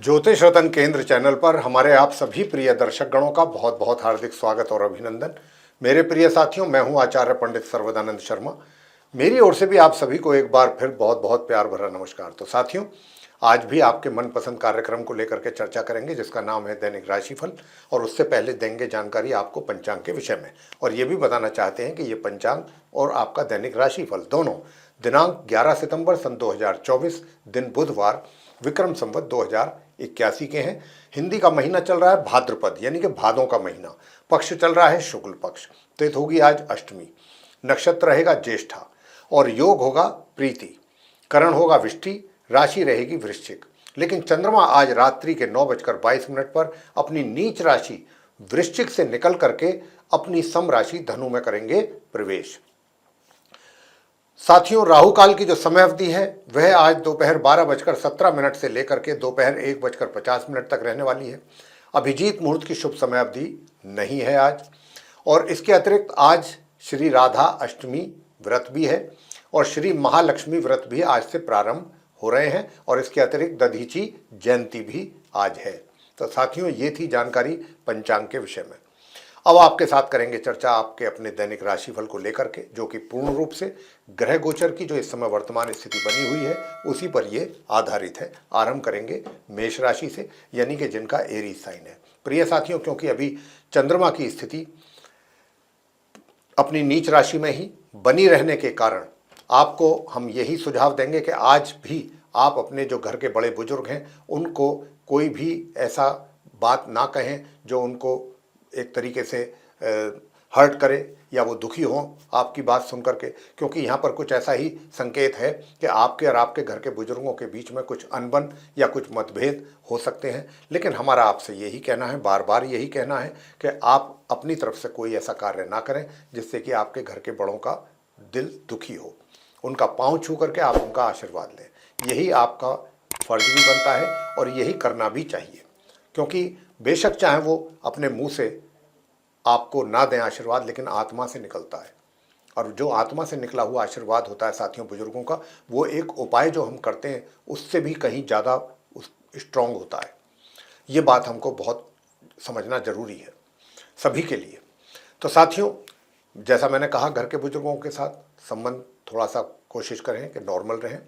ज्योतिष रतन केंद्र चैनल पर हमारे आप सभी प्रिय दर्शक गणों का बहुत बहुत हार्दिक स्वागत और अभिनंदन। मेरे प्रिय साथियों, मैं हूं आचार्य पंडित सर्वदानंद शर्मा। मेरी ओर से भी आप सभी को एक बार फिर बहुत बहुत प्यार भरा नमस्कार। तो साथियों, आज भी आपके मनपसंद कार्यक्रम को लेकर के चर्चा करेंगे जिसका नाम है दैनिक राशिफल। और उससे पहले देंगे जानकारी आपको पंचांग के विषय में, और ये भी बताना चाहते हैं कि ये पंचांग और आपका दैनिक राशिफल दोनों दिनांक 11 सितंबर सन 2024 दिन बुधवार विक्रम संवत 2081 के हैं। हिंदी का महीना चल रहा है भाद्रपद यानी कि भादों का महीना। पक्ष चल रहा है शुक्ल पक्ष। तिथि होगी आज अष्टमी। नक्षत्र रहेगा ज्येष्ठा और योग होगा प्रीति। करण होगा विष्टि। राशि रहेगी वृश्चिक। लेकिन चंद्रमा आज रात्रि के 9:22 पर अपनी नीच राशि वृश्चिक से निकल करके अपनी सम राशि धनु में करेंगे प्रवेश। साथियों, राहु काल की जो समय अवधि है वह आज दोपहर 12:17 से लेकर के दोपहर 1:50 तक रहने वाली है। अभिजीत मुहूर्त की शुभ समय अवधि नहीं है आज। और इसके अतिरिक्त आज श्री राधा अष्टमी व्रत भी है और श्री महालक्ष्मी व्रत भी आज से प्रारंभ हो रहे हैं। और इसके अतिरिक्त दधीची जयंती भी आज है। तो साथियों, ये थी जानकारी पंचांग के विषय में। अब आपके साथ करेंगे चर्चा आपके अपने दैनिक राशिफल को लेकर के, जो कि पूर्ण रूप से ग्रह गोचर की जो इस समय वर्तमान स्थिति बनी हुई है उसी पर ये आधारित है। आरंभ करेंगे मेष राशि से, यानी कि जिनका एरीज साइन है। प्रिय साथियों, क्योंकि अभी चंद्रमा की स्थिति अपनी नीच राशि में ही बनी रहने के कारण आपको हम यही सुझाव देंगे कि आज भी आप अपने जो घर के बड़े बुजुर्ग हैं उनको कोई भी ऐसा बात ना कहें जो उनको एक तरीके से हर्ट करे या वो दुखी हों आपकी बात सुन करके, क्योंकि यहाँ पर कुछ ऐसा ही संकेत है कि आपके और आपके घर के बुजुर्गों के बीच में कुछ अनबन या कुछ मतभेद हो सकते हैं। लेकिन हमारा आपसे यही कहना है, बार बार यही कहना है कि आप अपनी तरफ से कोई ऐसा कार्य ना करें जिससे कि आपके घर के बड़ों का दिल दुखी हो। उनका पाँव छू करके आप उनका आशीर्वाद लें, यही आपका फर्ज भी बनता है और यही करना भी चाहिए। क्योंकि बेशक चाहे वो अपने मुंह से आपको ना दें आशीर्वाद, लेकिन आत्मा से निकलता है। और जो आत्मा से निकला हुआ आशीर्वाद होता है साथियों बुजुर्गों का, वो एक उपाय जो हम करते हैं उससे भी कहीं ज़्यादा स्ट्रांग होता है। ये बात हमको बहुत समझना जरूरी है सभी के लिए। तो साथियों, जैसा मैंने कहा, घर के बुजुर्गों के साथ संबंध थोड़ा सा कोशिश करें कि नॉर्मल रहें,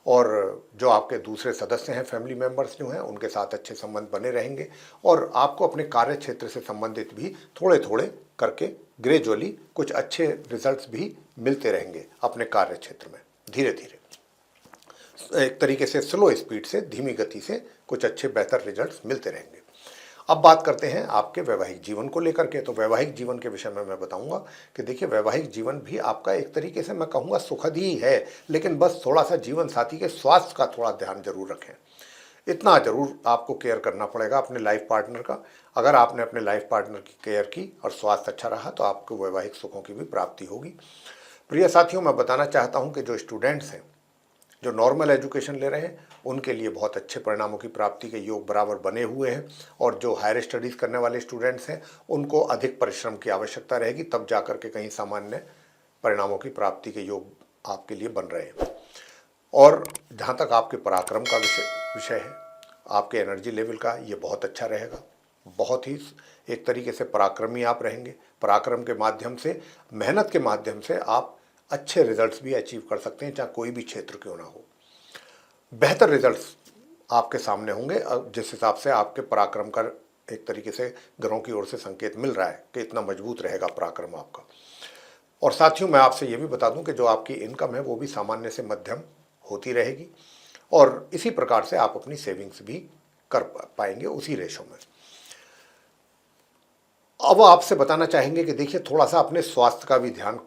और जो आपके दूसरे सदस्य हैं, फैमिली मेंबर्स जो हैं, उनके साथ अच्छे संबंध बने रहेंगे। और आपको अपने कार्य क्षेत्र से संबंधित भी थोड़े थोड़े करके ग्रेजुअली कुछ अच्छे रिजल्ट्स भी मिलते रहेंगे अपने कार्य क्षेत्र में। धीरे धीरे एक तरीके से स्लो स्पीड से, धीमी गति से कुछ अच्छे बेहतर रिजल्ट्स मिलते रहेंगे। अब बात करते हैं आपके वैवाहिक जीवन को लेकर के। तो वैवाहिक जीवन के विषय में मैं बताऊंगा कि देखिए, वैवाहिक जीवन भी आपका एक तरीके से मैं कहूँगा सुखद ही है, लेकिन बस थोड़ा सा जीवन साथी के स्वास्थ्य का थोड़ा ध्यान जरूर रखें। इतना जरूर आपको केयर करना पड़ेगा अपने लाइफ पार्टनर का। अगर आपने अपने लाइफ पार्टनर की केयर की और स्वास्थ्य अच्छा रहा तो आपको वैवाहिक सुखों की भी प्राप्ति होगी। प्रिय साथियों, मैं बताना चाहता हूँ कि जो स्टूडेंट्स हैं, जो नॉर्मल एजुकेशन ले रहे हैं, उनके लिए बहुत अच्छे परिणामों की प्राप्ति के योग बराबर बने हुए हैं। और जो हायर स्टडीज़ करने वाले स्टूडेंट्स हैं उनको अधिक परिश्रम की आवश्यकता रहेगी, तब जाकर के कहीं सामान्य परिणामों की प्राप्ति के योग आपके लिए बन रहे हैं। और जहाँ तक आपके पराक्रम का विषय है, आपके एनर्जी लेवल का, ये बहुत अच्छा रहेगा। बहुत ही एक तरीके से पराक्रमी आप रहेंगे। पराक्रम के माध्यम से, मेहनत के माध्यम से आप अच्छे रिजल्ट्स भी अचीव कर सकते हैं, चाहे कोई भी क्षेत्र क्यों ना हो। बेहतर रिजल्ट्स आपके सामने होंगे जिस हिसाब से आपके पराक्रम का एक तरीके से ग्रहों की ओर से संकेत मिल रहा है कि इतना मजबूत रहेगा पराक्रम आपका। और साथियों, मैं आपसे ये भी बता दूं कि जो आपकी इनकम है वो भी सामान्य से मध्यम होती रहेगी, और इसी प्रकार से आप अपनी सेविंग्स भी कर पाएंगे उसी रेशो में। अब आपसे बताना चाहेंगे कि देखिए, थोड़ा सा अपने स्वास्थ्य का भी ध्यान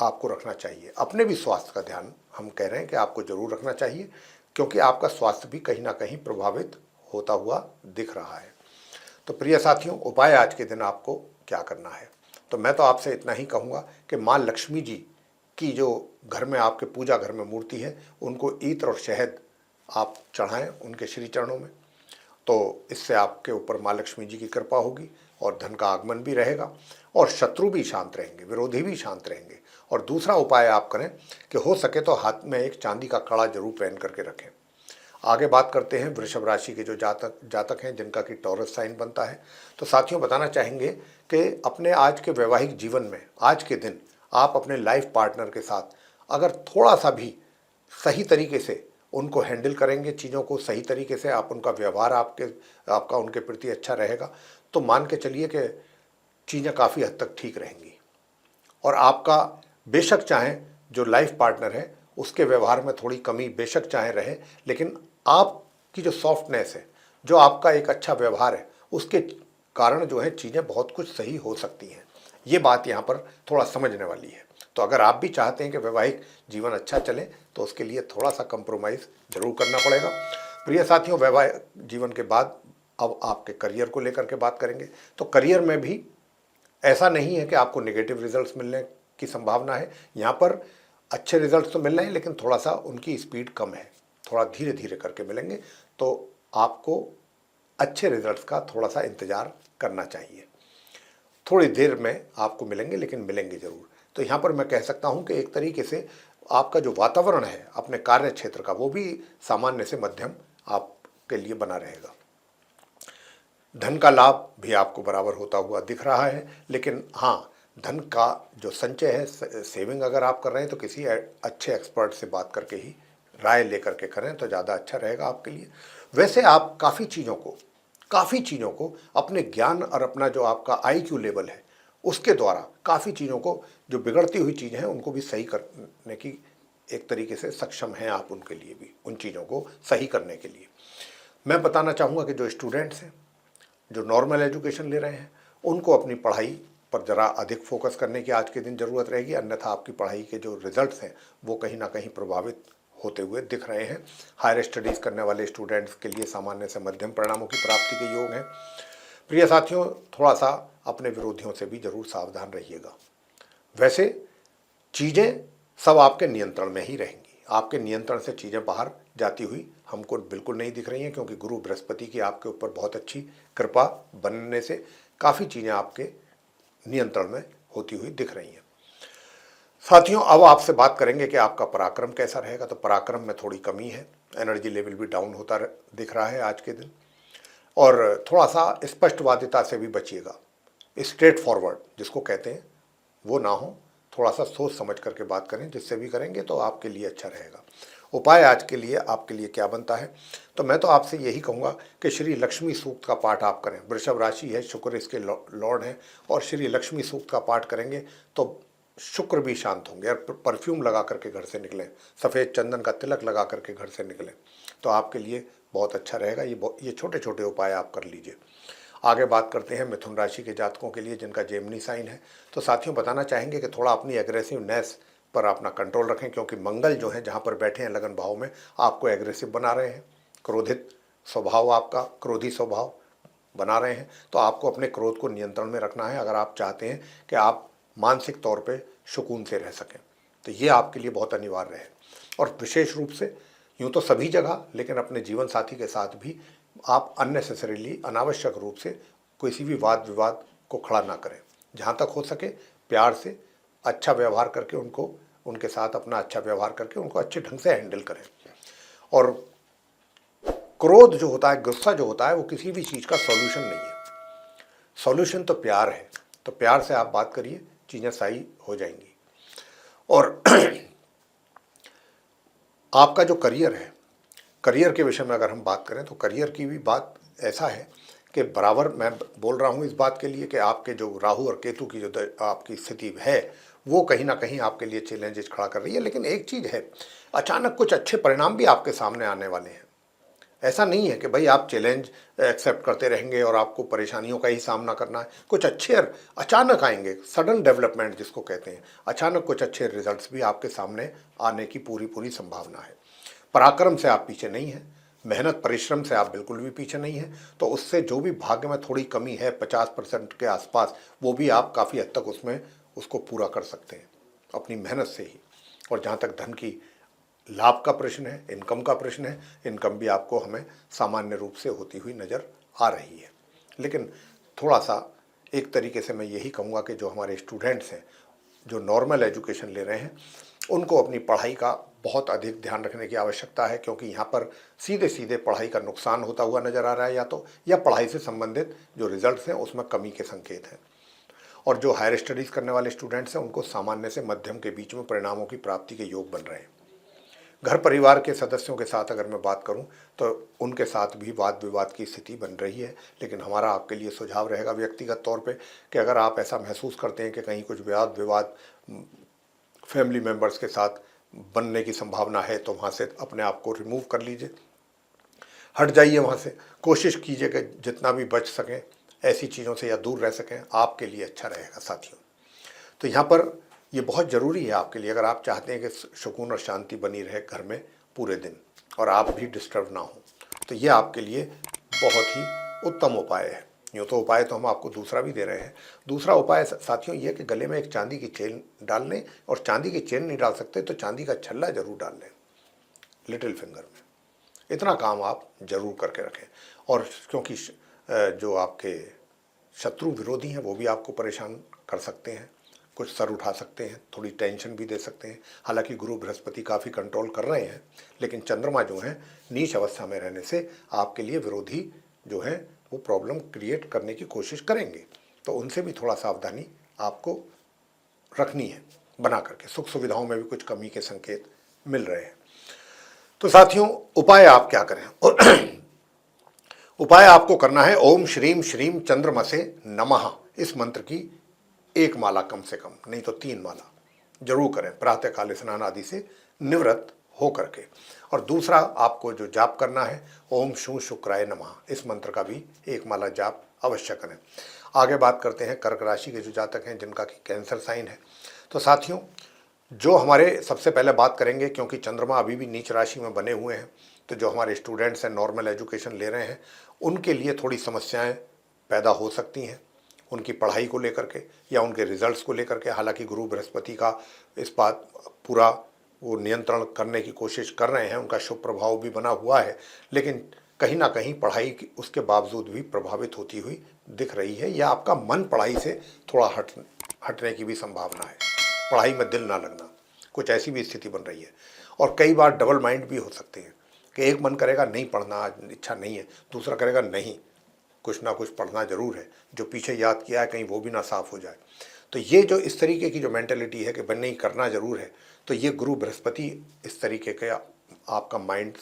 आपको रखना चाहिए। अपने भी स्वास्थ्य का ध्यान हम कह रहे हैं कि आपको जरूर रखना चाहिए, क्योंकि आपका स्वास्थ्य भी कहीं ना कहीं प्रभावित होता हुआ दिख रहा है। तो प्रिय साथियों, उपाय आज के दिन आपको क्या करना है, तो मैं तो आपसे इतना ही कहूँगा कि माँ लक्ष्मी जी की जो घर में आपके पूजा घर में मूर्ति है, उनको ईत्र और शहद आप चढ़ाएं उनके श्री चरणों में। तो इससे आपके ऊपर माँ लक्ष्मी जी की कृपा होगी और धन का आगमन भी रहेगा, और शत्रु भी शांत रहेंगे, विरोधी भी शांत रहेंगे। और दूसरा उपाय आप करें कि हो सके तो हाथ में एक चांदी का कड़ा जरूर पहन करके रखें। आगे बात करते हैं वृषभ राशि के जो जातक हैं जिनका कि टॉरस साइन बनता है। तो साथियों बताना चाहेंगे कि अपने आज के वैवाहिक जीवन में आज के दिन आप अपने लाइफ पार्टनर के साथ अगर थोड़ा सा भी सही तरीके से उनको हैंडल करेंगे, चीज़ों को सही तरीके से आप उनका व्यवहार आपका उनके प्रति अच्छा रहेगा, तो मान के चलिए कि चीज़ें काफ़ी हद तक ठीक रहेंगी। और आपका बेशक चाहें जो लाइफ पार्टनर है उसके व्यवहार में थोड़ी कमी बेशक चाहे रहे, लेकिन आपकी जो सॉफ्टनेस है, जो आपका एक अच्छा व्यवहार है, उसके कारण जो है चीज़ें बहुत कुछ सही हो सकती हैं। ये बात यहाँ पर थोड़ा समझने वाली है। तो अगर आप भी चाहते हैं कि वैवाहिक जीवन अच्छा चले तो उसके लिए थोड़ा सा कंप्रोमाइज़ जरूर करना पड़ेगा। प्रिय साथियों, वैवाहिक जीवन के बाद अब आपके करियर को लेकर के बात करेंगे। तो करियर में भी ऐसा नहीं है कि आपको नेगेटिव रिजल्ट्स मिलने की संभावना है। यहाँ पर अच्छे रिजल्ट्स तो मिल रहे हैं, लेकिन थोड़ा सा उनकी स्पीड कम है, थोड़ा धीरे धीरे करके मिलेंगे। तो आपको अच्छे रिजल्ट्स का थोड़ा सा इंतज़ार करना चाहिए। थोड़ी देर में आपको मिलेंगे, लेकिन मिलेंगे ज़रूर। तो यहाँ पर मैं कह सकता हूँ कि एक तरीके से आपका जो वातावरण है अपने कार्य क्षेत्र का, वो भी सामान्य से मध्यम आपके लिए बना रहेगा। धन का लाभ भी आपको बराबर होता हुआ दिख रहा है, लेकिन हाँ, धन का जो संचय है, सेविंग अगर आप कर रहे हैं तो किसी अच्छे एक्सपर्ट से बात करके ही राय लेकर के करें तो ज़्यादा अच्छा रहेगा आपके लिए। वैसे आप काफ़ी चीज़ों को अपने ज्ञान और अपना जो आपका IQ लेवल है उसके द्वारा काफ़ी चीज़ों को, जो बिगड़ती हुई चीज़ें हैं उनको भी सही करने की एक तरीके से सक्षम हैं आप, उनके लिए भी उन चीज़ों को सही करने के लिए। मैं बताना चाहूँगा कि जो स्टूडेंट्स हैं, जो नॉर्मल एजुकेशन ले रहे हैं, उनको अपनी पढ़ाई पर ज़रा अधिक फोकस करने की आज के दिन ज़रूरत रहेगी, अन्यथा आपकी पढ़ाई के जो रिजल्ट्स हैं वो कहीं ना कहीं प्रभावित होते हुए दिख रहे हैं। हायर स्टडीज़ करने वाले स्टूडेंट्स के लिए सामान्य से मध्यम परिणामों की प्राप्ति के योग हैं। प्रिय साथियों, थोड़ा सा अपने विरोधियों से भी जरूर सावधान रहिएगा। वैसे चीज़ें सब आपके नियंत्रण में ही रहेंगी, आपके नियंत्रण से चीज़ें बाहर जाती हुई हमको बिल्कुल नहीं दिख रही हैं, क्योंकि गुरु बृहस्पति की आपके ऊपर बहुत अच्छी कृपा बनने से काफ़ी चीज़ें आपके नियंत्रण में होती हुई दिख रही हैं। साथियों, अब आपसे बात करेंगे कि आपका पराक्रम कैसा रहेगा। तो पराक्रम में थोड़ी कमी है, एनर्जी लेवल भी डाउन होता दिख रहा है आज के दिन, और थोड़ा सा स्पष्टवादिता से भी बचिएगा। स्ट्रेट फॉरवर्ड जिसको कहते हैं वो ना हो, थोड़ा सा सोच समझ करके बात करें, जिससे भी करेंगे तो आपके लिए अच्छा रहेगा। उपाय आज के लिए आपके लिए क्या बनता है, तो मैं तो आपसे यही कहूँगा कि श्री लक्ष्मी सूक्त का पाठ आप करें। वृषभ राशि है, शुक्र इसके लॉर्ड हैं, और श्री लक्ष्मी सूक्त का पाठ करेंगे तो शुक्र भी शांत होंगे। और परफ्यूम लगा करके घर से निकलें, सफ़ेद चंदन का तिलक लगा करके घर से निकलें तो आपके लिए बहुत अच्छा रहेगा। ये छोटे छोटे उपाय आप कर लीजिए। आगे बात करते हैं मिथुन राशि के जातकों के लिए जिनका जेमिनी साइन है। तो साथियों बताना चाहेंगे कि थोड़ा अपनी एग्रेसिवनेस पर अपना कंट्रोल रखें, क्योंकि मंगल जो है जहाँ पर बैठे हैं लगन भाव में, आपको एग्रेसिव बना रहे हैं। क्रोधित स्वभाव, आपका क्रोधी स्वभाव बना रहे हैं, तो आपको अपने क्रोध को नियंत्रण में रखना है अगर आप चाहते हैं कि आप मानसिक तौर पे सुकून से रह सकें। तो ये आपके लिए बहुत अनिवार्य है। और विशेष रूप से यूँ तो सभी जगह, लेकिन अपने जीवन साथी के साथ भी आप अननेसेसरीली, अनावश्यक रूप से किसी भी वाद विवाद को खड़ा ना करें। जहाँ तक हो सके प्यार से अच्छा व्यवहार करके उनके साथ अपना अच्छा व्यवहार करके उनको अच्छे ढंग से हैंडल करें। और क्रोध जो होता है, गुस्सा जो होता है, वो किसी भी चीज़ का सॉल्यूशन नहीं है। सॉल्यूशन तो प्यार है। तो प्यार से आप बात करिए, चीज़ें सही हो जाएंगी। और आपका जो करियर है, करियर के विषय में अगर हम बात करें तो करियर की भी बात ऐसा है कि बराबर मैं बोल रहा हूँ इस बात के लिए कि आपके जो राहु और केतु की जो आपकी स्थिति है वो कहीं ना कहीं आपके लिए चैलेंजेस खड़ा कर रही है। लेकिन एक चीज़ है, अचानक कुछ अच्छे परिणाम भी आपके सामने आने वाले हैं। ऐसा नहीं है कि भाई आप चैलेंज एक्सेप्ट करते रहेंगे और आपको परेशानियों का ही सामना करना है। कुछ अच्छे अचानक आएंगे, सडन डेवलपमेंट जिसको कहते हैं, अचानक कुछ अच्छे रिजल्ट्स भी आपके सामने आने की पूरी संभावना है। पराक्रम से आप पीछे नहीं हैं, मेहनत परिश्रम से आप बिल्कुल भी पीछे नहीं हैं। तो उससे जो भी भाग्य में थोड़ी कमी है 50% के आसपास, वो भी आप काफ़ी हद तक उसको पूरा कर सकते हैं अपनी मेहनत से ही। और जहाँ तक धन की लाभ का प्रश्न है, इनकम का प्रश्न है, इनकम भी आपको हमें सामान्य रूप से होती हुई नज़र आ रही है। लेकिन थोड़ा सा एक तरीके से मैं यही कहूँगा कि जो हमारे स्टूडेंट्स हैं, जो नॉर्मल एजुकेशन ले रहे हैं, उनको अपनी पढ़ाई का बहुत अधिक ध्यान रखने की आवश्यकता है, क्योंकि यहाँ पर सीधे सीधे पढ़ाई का नुकसान होता हुआ नजर आ रहा है, या पढ़ाई से संबंधित जो रिजल्ट्स हैं उसमें कमी के संकेत हैं। और जो हायर स्टडीज़ करने वाले स्टूडेंट्स हैं उनको सामान्य से मध्यम के बीच में परिणामों की प्राप्ति के योग बन रहे हैं। घर परिवार के सदस्यों के साथ अगर मैं बात करूं तो उनके साथ भी वाद विवाद की स्थिति बन रही है, लेकिन हमारा आपके लिए सुझाव रहेगा व्यक्तिगत तौर पे कि अगर आप ऐसा महसूस करते हैं कि कहीं कुछ वाद विवाद फैमिली मेम्बर्स के साथ बनने की संभावना है, तो वहाँ से अपने आप को रिमूव कर लीजिए, हट जाइए वहाँ से। कोशिश कीजिए कि जितना भी बच सकें ऐसी चीज़ों से या दूर रह सकें, आपके लिए अच्छा रहेगा साथियों। तो यहाँ पर ये बहुत ज़रूरी है आपके लिए, अगर आप चाहते हैं कि सुकून और शांति बनी रहे घर में पूरे दिन और आप भी डिस्टर्ब ना हो, तो ये आपके लिए बहुत ही उत्तम उपाय है। यूँ तो उपाय तो हम आपको दूसरा भी दे रहे हैं। दूसरा उपाय साथियों ये कि गले में एक चांदी की चेन डाल लें, और चांदी की चेन नहीं डाल सकते तो चांदी का छल्ला जरूर डाल लें लिटिल फिंगर में। इतना काम आप जरूर करके रखें। और क्योंकि जो आपके शत्रु विरोधी हैं वो भी आपको परेशान कर सकते हैं, कुछ सर उठा सकते हैं, थोड़ी टेंशन भी दे सकते हैं। हालांकि गुरु बृहस्पति काफ़ी कंट्रोल कर रहे हैं, लेकिन चंद्रमा जो है नीच अवस्था में रहने से आपके लिए विरोधी जो है वो प्रॉब्लम क्रिएट करने की कोशिश करेंगे, तो उनसे भी थोड़ा सावधानी आपको रखनी है बना करके। सुख सुविधाओं में भी कुछ कमी के संकेत मिल रहे हैं। तो साथियों उपाय आप क्या करें? उपाय आपको करना है ओम श्रीम श्रीम चंद्रमसे नमः, इस मंत्र की एक माला कम से कम, नहीं तो 3 माला जरूर करें प्रातःकाल स्नान आदि से निवृत्त हो करके। और दूसरा आपको जो जाप करना है ओम शू शुक्राय नमः, इस मंत्र का भी एक माला जाप अवश्य करें। आगे बात करते हैं कर्क राशि के जो जातक हैं जिनका कि कैंसर साइन है। तो साथियों जो हमारे सबसे पहले बात करेंगे, क्योंकि चंद्रमा अभी भी नीच राशि में बने हुए हैं, तो जो हमारे स्टूडेंट्स हैं नॉर्मल एजुकेशन ले रहे हैं उनके लिए थोड़ी समस्याएं पैदा हो सकती हैं, उनकी पढ़ाई को लेकर के या उनके रिजल्ट्स को लेकर के। हालांकि गुरु बृहस्पति का इस बात पूरा वो नियंत्रण करने की कोशिश कर रहे हैं, उनका शुभ प्रभाव भी बना हुआ है, लेकिन कहीं ना कहीं पढ़ाई उसके बावजूद भी प्रभावित होती हुई दिख रही है, या आपका मन पढ़ाई से थोड़ा हटने की भी संभावना है, पढ़ाई में दिल ना लगना, कुछ ऐसी भी स्थिति बन रही है। और कई बार डबल माइंड भी हो सकते हैं कि एक मन करेगा नहीं पढ़ना, आज इच्छा नहीं है, दूसरा करेगा नहीं कुछ ना कुछ पढ़ना जरूर है, जो पीछे याद किया है कहीं वो भी ना साफ हो जाए। तो ये जो इस तरीके की जो मेंटेलिटी है कि बनने ही करना जरूर है, तो ये गुरु बृहस्पति इस तरीके के आपका माइंड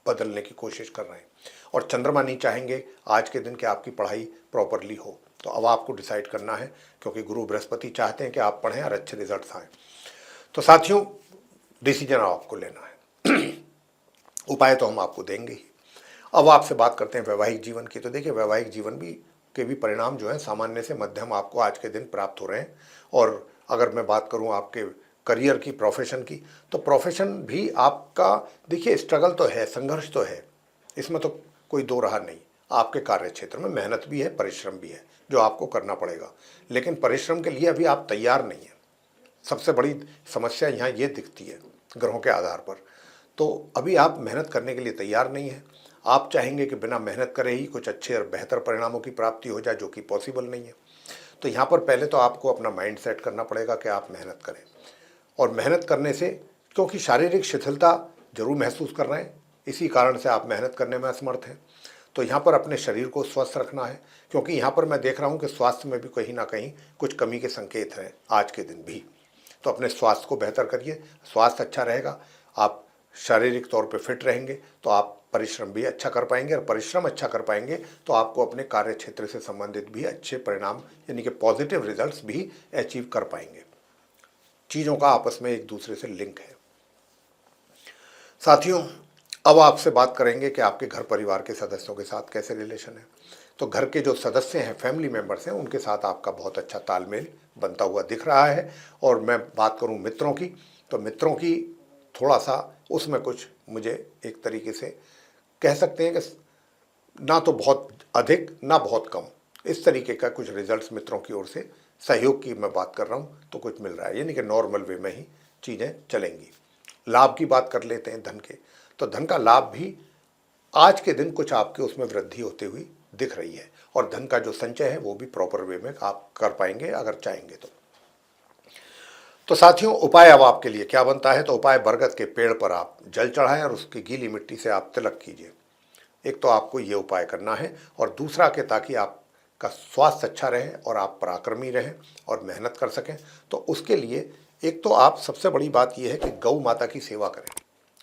बदलने की कोशिश कर रहे हैं। और चंद्रमा नहीं चाहेंगे आज के दिन कि आपकी पढ़ाई प्रॉपरली हो, तो अब आपको डिसाइड करना है, क्योंकि गुरु बृहस्पति चाहते हैं कि आप पढ़ें और अच्छे रिजल्ट आएँ। तो साथियों डिसीजन आपको लेना है, उपाय तो हम आपको देंगे ही। अब आपसे बात करते हैं वैवाहिक जीवन की। तो देखिए वैवाहिक जीवन के भी परिणाम जो है सामान्य से मध्यम आपको आज के दिन प्राप्त हो रहे हैं। और अगर मैं बात करूं आपके करियर की, प्रोफेशन की, तो प्रोफेशन भी आपका देखिए स्ट्रगल तो है, संघर्ष तो है, इसमें तो कोई दो राह नहीं। आपके कार्य क्षेत्र में मेहनत भी है, परिश्रम भी है जो आपको करना पड़ेगा, लेकिन परिश्रम के लिए अभी आप तैयार नहीं हैं। सबसे बड़ी समस्या यहाँ ये दिखती है ग्रहों के आधार पर। तो अभी आप मेहनत करने के लिए तैयार नहीं है, आप चाहेंगे कि बिना मेहनत करे ही कुछ अच्छे और बेहतर परिणामों की प्राप्ति हो जाए, जो कि पॉसिबल नहीं है। तो यहाँ पर पहले तो आपको अपना माइंड सेट करना पड़ेगा कि आप मेहनत करें, और मेहनत करने से, क्योंकि शारीरिक शिथिलता जरूर महसूस कर रहे हैं, इसी कारण से आप मेहनत करने में असमर्थ हैं। तो यहाँ पर अपने शरीर को स्वस्थ रखना है, क्योंकि यहाँ पर मैं देख रहा हूँ कि स्वास्थ्य में भी कहीं ना कहीं कुछ कमी के संकेत हैं आज के दिन भी। तो अपने स्वास्थ्य को बेहतर करिए, स्वास्थ्य अच्छा रहेगा, आप शारीरिक तौर पे फिट रहेंगे, तो आप परिश्रम भी अच्छा कर पाएंगे, और परिश्रम अच्छा कर पाएंगे तो आपको अपने कार्य क्षेत्र से संबंधित भी अच्छे परिणाम यानी कि पॉजिटिव रिजल्ट्स भी अचीव कर पाएंगे। चीज़ों का आपस में एक दूसरे से लिंक है। साथियों अब आपसे बात करेंगे कि आपके घर परिवार के सदस्यों के साथ कैसे रिलेशन है। तो घर के जो सदस्य हैं, फैमिली मेम्बर्स हैं, उनके साथ आपका बहुत अच्छा तालमेल बनता हुआ दिख रहा है। और मैं बात करूं मित्रों की, तो मित्रों की थोड़ा सा उसमें कुछ मुझे एक तरीके से कह सकते हैं कि ना तो बहुत अधिक ना बहुत कम, इस तरीके का कुछ रिजल्ट्स मित्रों की ओर से सहयोग की मैं बात कर रहा हूँ तो कुछ मिल रहा है, यानी कि नॉर्मल वे में ही चीज़ें चलेंगी। लाभ की बात कर लेते हैं धन के, तो धन का लाभ भी आज के दिन कुछ आपके उसमें वृद्धि होते हुई दिख रही है, और धन का जो संचय है वो भी प्रॉपर वे में आप कर पाएंगे अगर चाहेंगे तो। तो साथियों, उपाय अब आपके लिए क्या बनता है? तो उपाय, बरगद के पेड़ पर आप जल चढ़ाएं और उसकी गीली मिट्टी से आप तिलक कीजिए। एक तो आपको ये उपाय करना है, और दूसरा कि ताकि आपका स्वास्थ्य अच्छा रहे और आप पराक्रमी रहें और मेहनत कर सकें, तो उसके लिए एक तो आप, सबसे बड़ी बात यह है कि गौ माता की सेवा करें।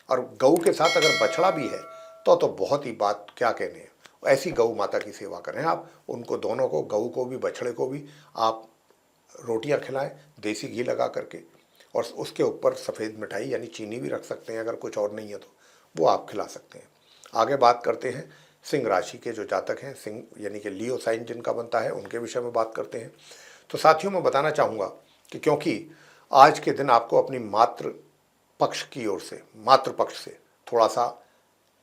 और गऊ के साथ अगर बछड़ा भी है तो बहुत ही बात क्या कहने हैं, ऐसी गऊ माता की सेवा करें आप। उनको दोनों को, गऊ को भी बछड़े को भी आप रोटियां खिलाएं देसी घी लगा करके, और उसके ऊपर सफ़ेद मिठाई यानी चीनी भी रख सकते हैं, अगर कुछ और नहीं है तो वो आप खिला सकते हैं। आगे बात करते हैं सिंह राशि के जो जातक हैं, सिंह यानी कि लियो साइन जिनका बनता है, उनके विषय में बात करते हैं। तो साथियों, मैं बताना चाहूँगा कि क्योंकि आज के दिन आपको अपनी मातृ पक्ष की ओर से, मातृ पक्ष से थोड़ा सा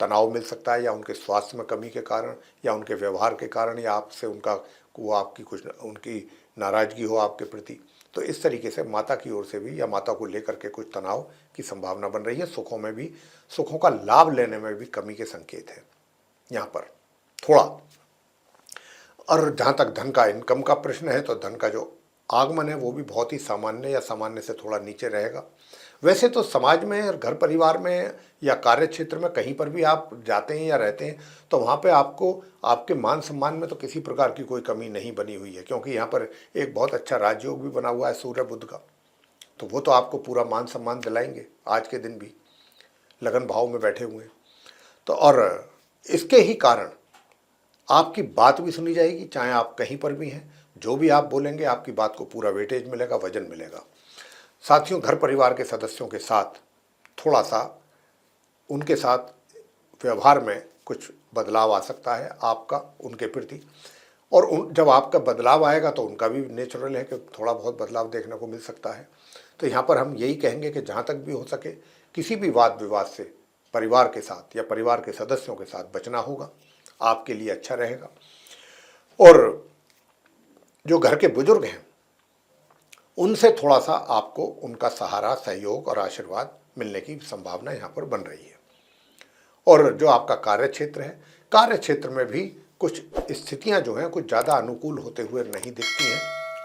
तनाव मिल सकता है, या उनके स्वास्थ्य में कमी के कारण, या उनके व्यवहार के कारण, या आपसे उनका, वो आपकी कुछ, उनकी नाराज़गी हो आपके प्रति। तो इस तरीके से माता की ओर से भी, या माता को लेकर के कुछ तनाव की संभावना बन रही है। सुखों में भी, सुखों का लाभ लेने में भी कमी के संकेत हैं यहाँ पर थोड़ा। और जहाँ तक धन का, इनकम का प्रश्न है, तो धन का जो आगमन है वो भी बहुत ही सामान्य या सामान्य से थोड़ा नीचे रहेगा। वैसे तो समाज में और घर परिवार में या कार्य क्षेत्र में कहीं पर भी आप जाते हैं या रहते हैं, तो वहाँ पे आपको, आपके मान सम्मान में तो किसी प्रकार की कोई कमी नहीं बनी हुई है, क्योंकि यहाँ पर एक बहुत अच्छा राजयोग भी बना हुआ है सूर्य बुध का। तो वो तो आपको पूरा मान सम्मान दिलाएंगे आज के दिन भी, लगन भाव में बैठे हुए हैं। तो और इसके ही कारण आपकी बात भी सुनी जाएगी, चाहे आप कहीं पर भी हैं। जो भी आप बोलेंगे, आपकी बात को पूरा वेटेज मिलेगा, वजन मिलेगा। साथियों, घर परिवार के सदस्यों के साथ थोड़ा सा, उनके साथ व्यवहार में कुछ बदलाव आ सकता है आपका उनके प्रति। और जब आपका बदलाव आएगा तो उनका भी नेचुरल है कि थोड़ा बहुत बदलाव देखने को मिल सकता है। तो यहाँ पर हम यही कहेंगे कि जहाँ तक भी हो सके, किसी भी वाद विवाद से परिवार के साथ या परिवार के सदस्यों के साथ बचना होगा, आपके लिए अच्छा रहेगा। और जो घर के बुजुर्ग हैं, उनसे थोड़ा सा आपको उनका सहारा, सहयोग और आशीर्वाद मिलने की संभावना यहाँ पर बन रही है। और जो आपका कार्य क्षेत्र है, कार्य क्षेत्र में भी कुछ स्थितियाँ जो हैं कुछ ज़्यादा अनुकूल होते हुए नहीं दिखती हैं।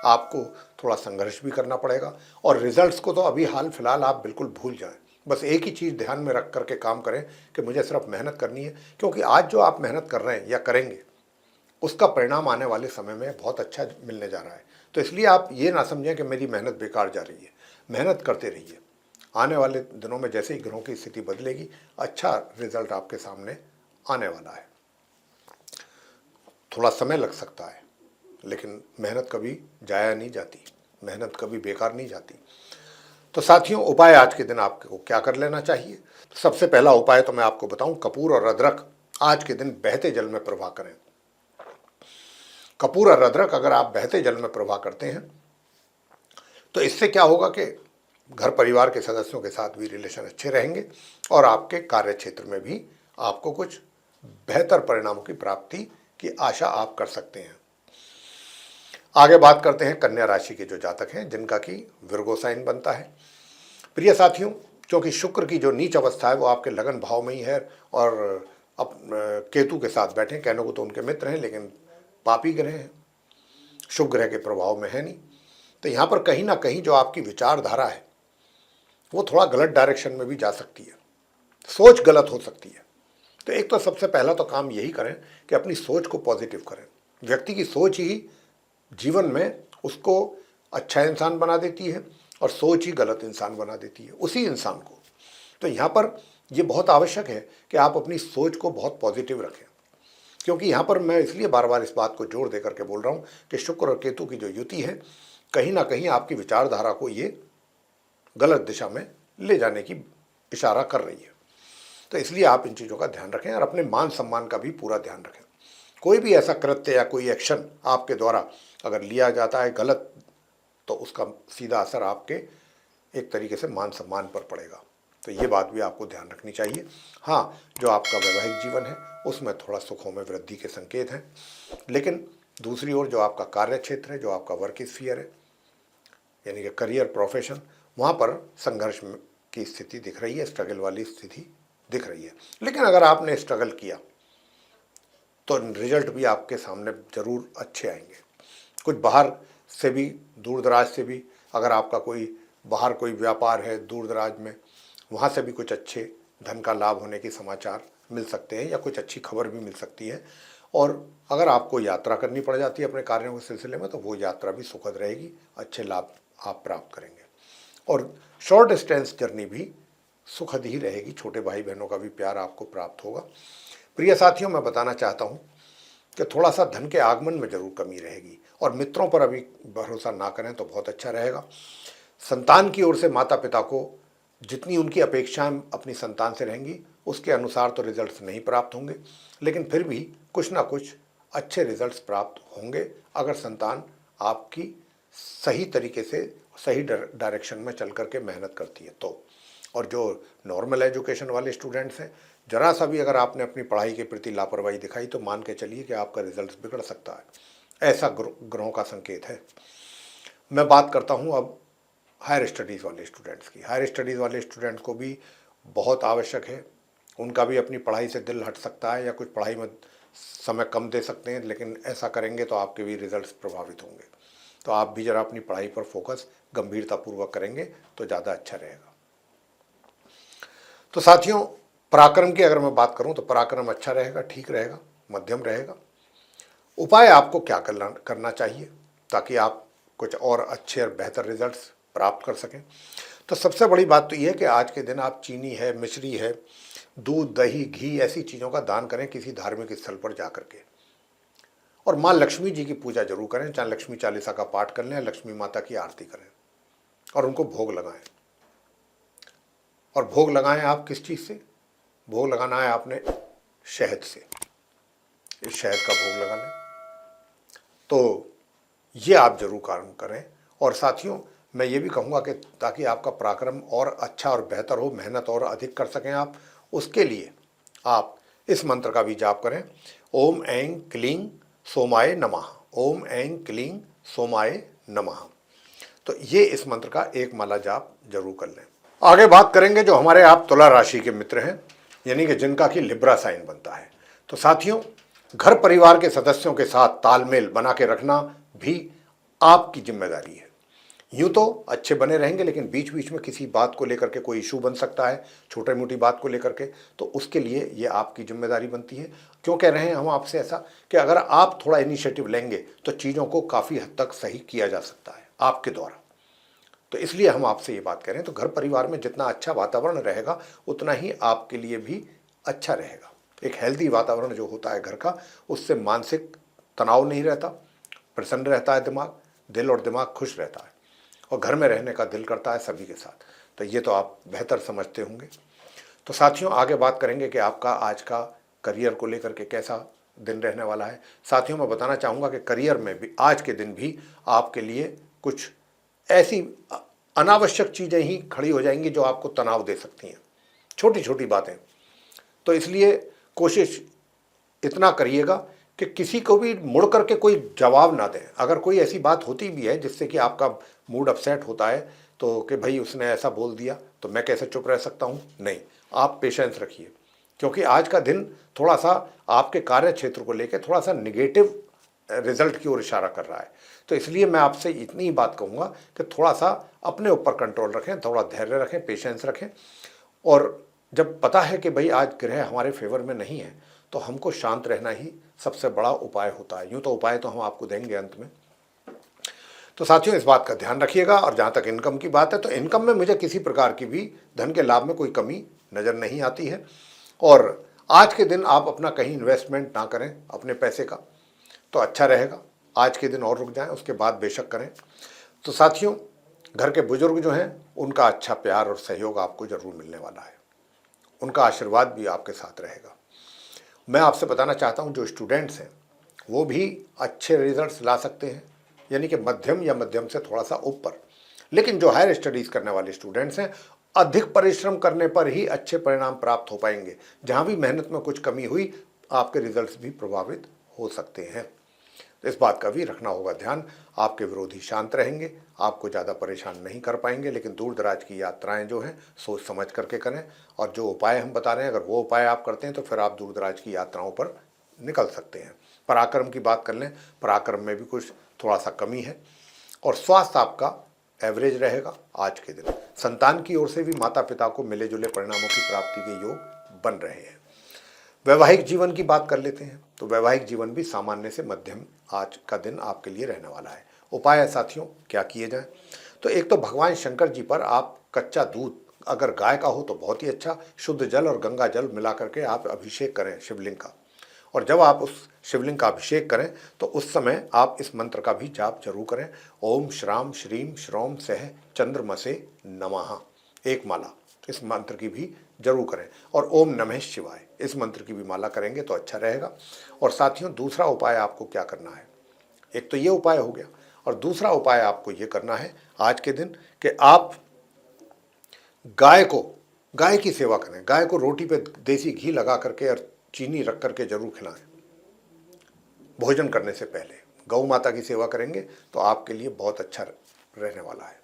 आपको थोड़ा संघर्ष भी करना पड़ेगा, और रिजल्ट्स को तो अभी हाल फिलहाल आप बिल्कुल भूल जाएं। बस एक ही चीज़ ध्यान में रख करके काम करें कि मुझे सिर्फ मेहनत करनी है, क्योंकि आज जो आप मेहनत कर रहे हैं या करेंगे, उसका परिणाम आने वाले समय में बहुत अच्छा मिलने जा रहा है। तो इसलिए आप ये ना समझें कि मेरी मेहनत बेकार जा रही है। मेहनत करते रहिए। आने वाले दिनों में जैसे ही ग्रहों की स्थिति बदलेगी, अच्छा रिजल्ट आपके सामने आने वाला है। थोड़ा समय लग सकता है, लेकिन मेहनत कभी जाया नहीं जाती, मेहनत कभी बेकार नहीं जाती। तो साथियों, उपाय आज के दिन आपको क्या कर लेना चाहिए? सबसे पहला उपाय तो मैं आपको बताऊं, कपूर और अदरक आज के दिन बहते जल में प्रवाह करें। कपूर और अदरक अगर आप बहते जल में प्रवाह करते हैं, तो इससे क्या होगा कि घर परिवार के सदस्यों के साथ भी रिलेशन अच्छे रहेंगे, और आपके कार्य क्षेत्र में भी आपको कुछ बेहतर परिणामों की प्राप्ति की आशा आप कर सकते हैं। आगे बात करते हैं कन्या राशि के जो जातक हैं, जिनका कि विर्गो साइन बनता है। प्रिय साथियों, क्योंकि शुक्र की जो नीच अवस्था है वो आपके लगन भाव में ही है, और अब केतु के साथ बैठे, कहने को तो उनके मित्र हैं लेकिन पापी ग्रह हैं, शुभ ग्रह के प्रभाव में है नहीं। तो यहाँ पर कहीं ना कहीं जो आपकी विचारधारा है वो थोड़ा गलत डायरेक्शन में भी जा सकती है, सोच गलत हो सकती है। तो एक तो सबसे पहला तो काम यही करें कि अपनी सोच को पॉजिटिव करें। व्यक्ति की सोच ही जीवन में उसको अच्छा इंसान बना देती है, और सोच ही गलत इंसान बना देती है उसी इंसान को। तो यहाँ पर ये बहुत आवश्यक है कि आप अपनी सोच को बहुत पॉजिटिव रखें, क्योंकि यहाँ पर मैं इसलिए बार बार इस बात को जोर दे करके बोल रहा हूँ कि शुक्र और केतु की जो युति है, कहीं ना कहीं आपकी विचारधारा को ये गलत दिशा में ले जाने की इशारा कर रही है। तो इसलिए आप इन चीज़ों का ध्यान रखें, और अपने मान सम्मान का भी पूरा ध्यान रखें। कोई भी ऐसा कृत्य या कोई एक्शन आपके द्वारा अगर लिया जाता है गलत, तो उसका सीधा असर आपके एक तरीके से मान सम्मान पर पड़ेगा। तो ये बात भी आपको ध्यान रखनी चाहिए। हाँ, जो आपका वैवाहिक जीवन है उसमें थोड़ा सुखों में वृद्धि के संकेत हैं, लेकिन दूसरी ओर जो आपका कार्य क्षेत्र है, जो आपका वर्क स्फीयर है, यानी कि करियर, प्रोफेशन, वहाँ पर संघर्ष की स्थिति दिख रही है, स्ट्रगल वाली स्थिति दिख रही है। लेकिन अगर आपने स्ट्रगल किया तो रिजल्ट भी आपके सामने ज़रूर अच्छे आएंगे। कुछ बाहर से भी, दूर दराज से भी अगर आपका कोई बाहर कोई व्यापार है दूर दराज में, वहाँ से भी कुछ अच्छे धन का लाभ होने के समाचार मिल सकते हैं या कुछ अच्छी खबर भी मिल सकती है। और अगर आपको यात्रा करनी पड़ जाती है अपने कार्यों के सिलसिले में, तो वो यात्रा भी सुखद रहेगी, अच्छे लाभ आप प्राप्त करेंगे। और शॉर्ट डिस्टेंस जर्नी भी सुखद ही रहेगी, छोटे भाई बहनों का भी प्यार आपको प्राप्त होगा। प्रिय साथियों, मैं बताना चाहता हूँ कि थोड़ा सा धन के आगमन में जरूर कमी रहेगी, और मित्रों पर अभी भरोसा ना करें तो बहुत अच्छा रहेगा। संतान की ओर से माता पिता को जितनी उनकी अपेक्षाएं अपनी संतान से रहेंगी, उसके अनुसार तो रिजल्ट्स नहीं प्राप्त होंगे, लेकिन फिर भी कुछ ना कुछ अच्छे रिजल्ट्स प्राप्त होंगे अगर संतान आपकी सही तरीके से सही डायरेक्शन में चल करके मेहनत करती है तो। और जो नॉर्मल एजुकेशन वाले स्टूडेंट्स हैं, जरा सा भी अगर आपने अपनी पढ़ाई के प्रति लापरवाही दिखाई तो मान के चलिए कि आपका रिजल्ट बिगड़ सकता है, ऐसा ग्रहों का संकेत है। मैं बात करता हूँ अब हायर स्टडीज़ वाले स्टूडेंट्स की। हायर स्टडीज़ वाले स्टूडेंट्स को भी बहुत आवश्यक है, उनका भी अपनी पढ़ाई से दिल हट सकता है या कुछ पढ़ाई में समय कम दे सकते हैं, लेकिन ऐसा करेंगे तो आपके भी रिजल्ट्स प्रभावित होंगे। तो आप भी ज़रा अपनी पढ़ाई पर फोकस गंभीरतापूर्वक करेंगे तो ज़्यादा अच्छा रहेगा। तो साथियों, पराक्रम की अगर मैं बात करूं तो पराक्रम अच्छा रहेगा, ठीक रहेगा, मध्यम रहेगा। उपाय आपको क्या करना चाहिए ताकि आप कुछ और अच्छे और बेहतर रिजल्ट्स प्राप्त कर सकें? तो सबसे बड़ी बात तो यह है कि आज के दिन आप चीनी है, मिश्री है, दूध, दही, घी ऐसी चीज़ों का दान करें किसी धार्मिक स्थल पर जाकर के। और माँ लक्ष्मी जी की पूजा जरूर करें, चाहे लक्ष्मी चालीसा का पाठ कर लें, लक्ष्मी माता की आरती करें और उनको भोग लगाएं। और भोग लगाएं आप किस चीज़ से? भोग लगाना है आपने शहद से, इस शहद का भोग लगा लें। तो ये आप जरूर काम करें। और साथियों, मैं ये भी कहूँगा कि ताकि आपका पराक्रम और अच्छा और बेहतर हो, मेहनत और अधिक कर सकें आप, उसके लिए आप इस मंत्र का भी जाप करें, ओम ऐं क्लीं सोमाय नमः, ओम ऐं क्लीं सोमाय नमः। तो ये इस मंत्र का एक माला जाप जरूर कर लें। आगे बात करेंगे जो हमारे आप तुला राशि के मित्र हैं, यानी कि जिनका कि लिब्रा साइन बनता है। तो साथियों, घर परिवार के सदस्यों के साथ तालमेल बना के रखना भी आपकी जिम्मेदारी है। यूं तो अच्छे बने रहेंगे, लेकिन बीच बीच में किसी बात को लेकर के कोई इशू बन सकता है, छोटे मोटी बात को लेकर के, तो उसके लिए ये आपकी जिम्मेदारी बनती है। क्यों कह रहे हैं हम आपसे ऐसा? कि अगर आप थोड़ा इनिशिएटिव लेंगे तो चीज़ों को काफ़ी हद तक सही किया जा सकता है आपके द्वारा। तो इसलिए हम आपसे ये बात कह रहे हैं। तो घर परिवार में जितना अच्छा वातावरण रहेगा उतना ही आपके लिए भी अच्छा रहेगा। एक हेल्दी वातावरण जो होता है घर का, उससे मानसिक तनाव नहीं रहता, प्रसन्न रहता है दिमाग, दिल और दिमाग खुश रहता है और घर में रहने का दिल करता है सभी के साथ। तो ये तो आप बेहतर समझते होंगे। तो साथियों, आगे बात करेंगे कि आपका आज का करियर को लेकर के कैसा दिन रहने वाला है। साथियों, मैं बताना चाहूँगा कि करियर में भी आज के दिन भी आपके लिए कुछ ऐसी अनावश्यक चीज़ें ही खड़ी हो जाएंगी जो आपको तनाव दे सकती हैं, छोटी छोटी बातें। तो इसलिए कोशिश इतना करिएगा कि किसी को भी मुड़ करके कोई जवाब ना दें। अगर कोई ऐसी बात होती भी है जिससे कि आपका मूड अपसेट होता है, तो कि भाई उसने ऐसा बोल दिया तो मैं कैसे चुप रह सकता हूँ, नहीं, आप पेशेंस रखिए। क्योंकि आज का दिन थोड़ा सा आपके कार्य क्षेत्र को लेकर थोड़ा सा निगेटिव रिजल्ट की ओर इशारा कर रहा है। तो इसलिए मैं आपसे इतनी ही बात कहूँगा कि थोड़ा सा अपने ऊपर कंट्रोल रखें, थोड़ा धैर्य रखें, पेशेंस रखें। और जब पता है कि भाई आज ग्रह हमारे फेवर में नहीं है, तो हमको शांत रहना ही सबसे बड़ा उपाय होता है। यूँ तो उपाय तो हम आपको देंगे अंत में। तो साथियों, इस बात का ध्यान रखिएगा। और जहाँ तक इनकम की बात है, तो इनकम में मुझे किसी प्रकार की भी धन के लाभ में कोई कमी नज़र नहीं आती है। और आज के दिन आप अपना कहीं इन्वेस्टमेंट ना करें अपने पैसे का, तो अच्छा रहेगा। आज के दिन और रुक जाएं, उसके बाद बेशक करें। तो साथियों, घर के बुजुर्ग जो हैं, उनका अच्छा प्यार और सहयोग आपको जरूर मिलने वाला है, उनका आशीर्वाद भी आपके साथ रहेगा। मैं आपसे बताना चाहता हूं, जो स्टूडेंट्स हैं वो भी अच्छे रिजल्ट्स ला सकते हैं, यानी कि मध्यम या मध्यम से थोड़ा सा ऊपर। लेकिन जो हायर स्टडीज़ करने वाले स्टूडेंट्स हैं, अधिक परिश्रम करने पर ही अच्छे परिणाम प्राप्त हो पाएंगे। जहाँ भी मेहनत में कुछ कमी हुई, आपके रिजल्ट्स भी प्रभावित हो सकते हैं। तो इस बात का भी रखना होगा ध्यान। आपके विरोधी शांत रहेंगे, आपको ज़्यादा परेशान नहीं कर पाएंगे। लेकिन दूर दराज की यात्राएं जो हैं सोच समझ करके करें। और जो उपाय हम बता रहे हैं, अगर वो उपाय आप करते हैं तो फिर आप दूर दराज की यात्राओं पर निकल सकते हैं। पराक्रम की बात कर लें, पराक्रम में भी कुछ थोड़ा सा कमी है। और स्वास्थ्य आपका एवरेज रहेगा आज के दिन। संतान की ओर से भी माता पिता को मिले जुले परिणामों की प्राप्ति के योग बन रहे हैं। वैवाहिक जीवन की बात कर लेते हैं तो वैवाहिक जीवन भी सामान्य से मध्यम आज का दिन आपके लिए रहने वाला है। उपाय है साथियों, क्या किए जाए? तो एक तो भगवान शंकर जी पर आप कच्चा दूध, अगर गाय का हो तो बहुत ही अच्छा, शुद्ध जल और गंगा जल मिला करके आप अभिषेक करें शिवलिंग का। और जब आप उस शिवलिंग का अभिषेक करें तो उस समय आप इस मंत्र का भी जाप जरूर करें। ओम श्राम श्रीम श्रौम सह चंद्रमसे नमः, एक माला इस मंत्र की भी जरूर करें। और ओम नमः शिवाय इस मंत्र की भी माला करेंगे तो अच्छा रहेगा। और साथियों, दूसरा उपाय आपको क्या करना है? एक तो ये उपाय हो गया, और दूसरा उपाय आपको ये करना है आज के दिन कि आप गाय की सेवा करें। गाय को रोटी पे देसी घी लगा करके और चीनी रख करके जरूर खिलाएं भोजन करने से पहले। गौ माता की सेवा करेंगे तो आपके लिए बहुत अच्छा रहने वाला है।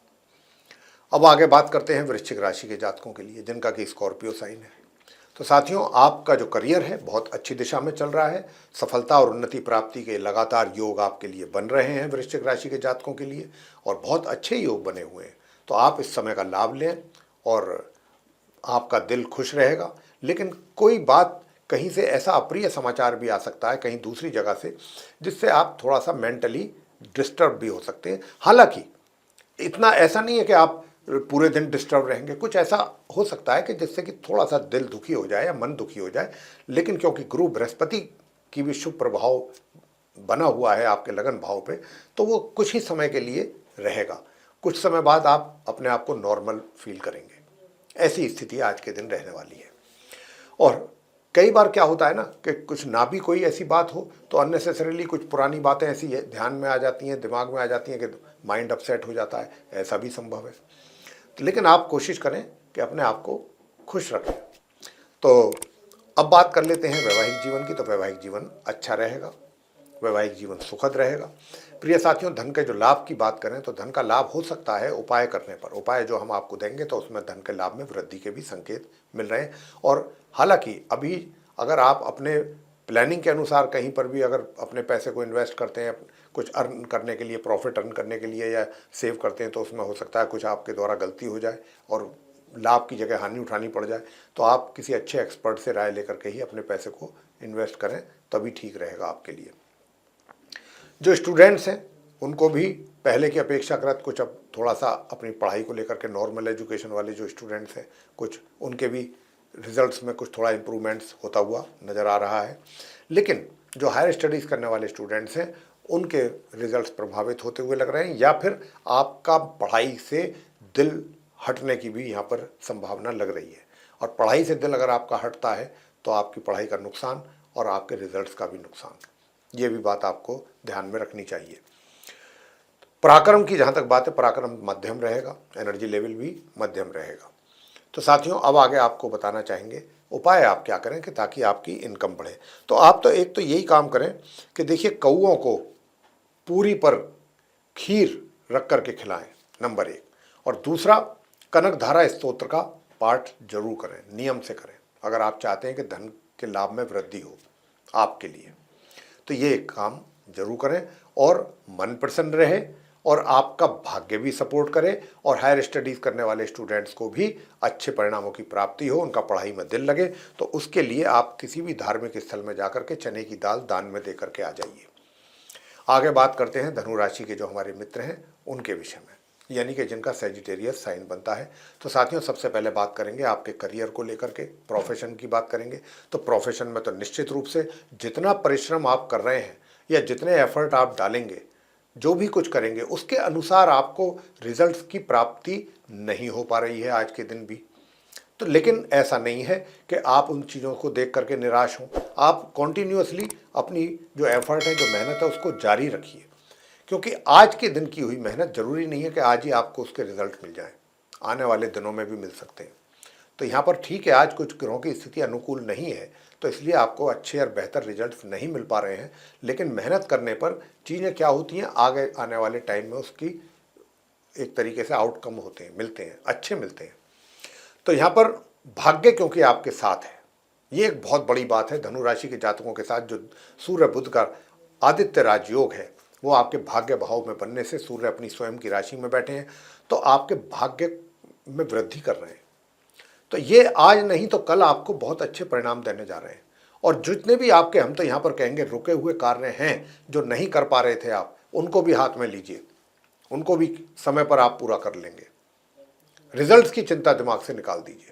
अब आगे बात करते हैं वृश्चिक राशि के जातकों के लिए, जिनका कि स्कॉर्पियो साइन है। तो साथियों, आपका जो करियर है बहुत अच्छी दिशा में चल रहा है। सफलता और उन्नति प्राप्ति के लगातार योग आपके लिए बन रहे हैं वृश्चिक राशि के जातकों के लिए, और बहुत अच्छे योग बने हुए हैं। तो आप इस समय का लाभ लें और आपका दिल खुश रहेगा। लेकिन कोई बात, कहीं से ऐसा अप्रिय समाचार भी आ सकता है कहीं दूसरी जगह से, जिससे आप थोड़ा सा मेंटली डिस्टर्ब भी हो सकते हैं। हालांकि इतना ऐसा नहीं है कि आप पूरे दिन डिस्टर्ब रहेंगे, कुछ ऐसा हो सकता है कि जिससे कि थोड़ा सा दिल दुखी हो जाए या मन दुखी हो जाए। लेकिन क्योंकि गुरु बृहस्पति की भी शुभ प्रभाव बना हुआ है आपके लगन भाव पे, तो वो कुछ ही समय के लिए रहेगा। कुछ समय बाद आप अपने आप को नॉर्मल फील करेंगे। ऐसी स्थिति आज के दिन रहने वाली है। और कई बार क्या होता है ना कि कुछ ना भी कोई ऐसी बात हो तो अननेसेसरीली कुछ पुरानी बातें ऐसी ध्यान में आ जाती हैं, दिमाग में आ जाती हैं कि माइंड अपसेट हो जाता है। ऐसा भी संभव है। लेकिन आप कोशिश करें कि अपने आप को खुश रखें। तो अब बात कर लेते हैं वैवाहिक जीवन की। तो वैवाहिक जीवन अच्छा रहेगा, वैवाहिक जीवन सुखद रहेगा। प्रिय साथियों, धन के जो लाभ की बात करें तो धन का लाभ हो सकता है उपाय करने पर। उपाय जो हम आपको देंगे तो उसमें धन के लाभ में वृद्धि के भी संकेत मिल रहे हैं। और हालांकि अभी अगर आप अपने प्लानिंग के अनुसार कहीं पर भी अगर अपने पैसे को इन्वेस्ट करते हैं कुछ अर्न करने के लिए, प्रॉफिट अर्न करने के लिए, या सेव करते हैं, तो उसमें हो सकता है कुछ आपके द्वारा गलती हो जाए और लाभ की जगह हानि उठानी पड़ जाए। तो आप किसी अच्छे एक्सपर्ट से राय लेकर के ही अपने पैसे को इन्वेस्ट करें, तभी ठीक रहेगा आपके लिए। जो स्टूडेंट्स हैं उनको भी पहले की अपेक्षाकृत कुछ अब थोड़ा सा अपनी पढ़ाई को लेकर के, नॉर्मल एजुकेशन वाले जो स्टूडेंट्स हैं कुछ उनके भी रिजल्ट्स में कुछ थोड़ा इम्प्रूवमेंट्स होता हुआ नज़र आ रहा है। लेकिन जो हायर स्टडीज़ करने वाले स्टूडेंट्स हैं उनके रिजल्ट्स प्रभावित होते हुए लग रहे हैं, या फिर आपका पढ़ाई से दिल हटने की भी यहाँ पर संभावना लग रही है। और पढ़ाई से दिल अगर आपका हटता है तो आपकी पढ़ाई का नुकसान और आपके रिजल्ट्स का भी नुकसान, ये भी बात आपको ध्यान में रखनी चाहिए। पराक्रम की जहाँ तक बात है, पराक्रम मध्यम रहेगा, एनर्जी लेवल भी मध्यम रहेगा। तो साथियों, अब आगे आपको बताना चाहेंगे उपाय आप क्या करें कि ताकि आपकी इनकम बढ़े। तो आप तो एक तो यही काम करें कि देखिए, कौओं को पूरी पर खीर रख करके खिलाएं, नंबर 1। और दूसरा, कनक धारा स्तोत्र का पाठ जरूर करें, नियम से करें, अगर आप चाहते हैं कि धन के लाभ में वृद्धि हो आपके लिए। तो ये एक काम जरूर करें और मन प्रसन्न रहे और आपका भाग्य भी सपोर्ट करे, और हायर स्टडीज़ करने वाले स्टूडेंट्स को भी अच्छे परिणामों की प्राप्ति हो, उनका पढ़ाई में दिल लगे। तो उसके लिए आप किसी भी धार्मिक स्थल में जाकर के चने की दाल दान में दे करके आ जाइए। आगे बात करते हैं धनु राशि के जो हमारे मित्र हैं उनके विषय में, यानी कि जिनका सेजिटेरियस साइन बनता है। तो साथियों, सबसे पहले बात करेंगे आपके करियर को लेकर के, प्रोफेशन की बात करेंगे। तो प्रोफेशन में तो निश्चित रूप से जितना परिश्रम आप कर रहे हैं या जितने एफर्ट आप डालेंगे, जो भी कुछ करेंगे, उसके अनुसार आपको रिजल्ट्स की प्राप्ति नहीं हो पा रही है आज के दिन भी। तो लेकिन ऐसा नहीं है कि आप उन चीज़ों को देख करके निराश हों। आप कॉन्टिन्यूसली अपनी जो एफर्ट है, जो मेहनत है, उसको जारी रखिए, क्योंकि आज के दिन की हुई मेहनत जरूरी नहीं है कि आज ही आपको उसके रिजल्ट मिल जाएं, आने वाले दिनों में भी मिल सकते हैं। तो यहाँ पर ठीक है, आज कुछ ग्रहों की स्थिति अनुकूल नहीं है, तो इसलिए आपको अच्छे और बेहतर रिजल्ट्स नहीं मिल पा रहे हैं। लेकिन मेहनत करने पर चीज़ें क्या होती हैं, आगे आने वाले टाइम में उसकी एक तरीके से आउटकम होते हैं, मिलते हैं, अच्छे मिलते हैं। तो यहाँ पर भाग्य क्योंकि आपके साथ है, ये एक बहुत बड़ी बात है। धनु राशि के जातकों के साथ जो सूर्य बुध का आदित्य राजयोग है वो आपके भाग्य भाव में बनने से, सूर्य अपनी स्वयं की राशि में बैठे हैं तो आपके भाग्य में वृद्धि कर रहे हैं। तो ये आज नहीं तो कल आपको बहुत अच्छे परिणाम देने जा रहे हैं। और जितने भी आपके, हम तो यहाँ पर कहेंगे, रुके हुए कार्य हैं जो नहीं कर पा रहे थे आप, उनको भी हाथ में लीजिए, उनको भी समय पर आप पूरा कर लेंगे। रिजल्ट्स की चिंता दिमाग से निकाल दीजिए।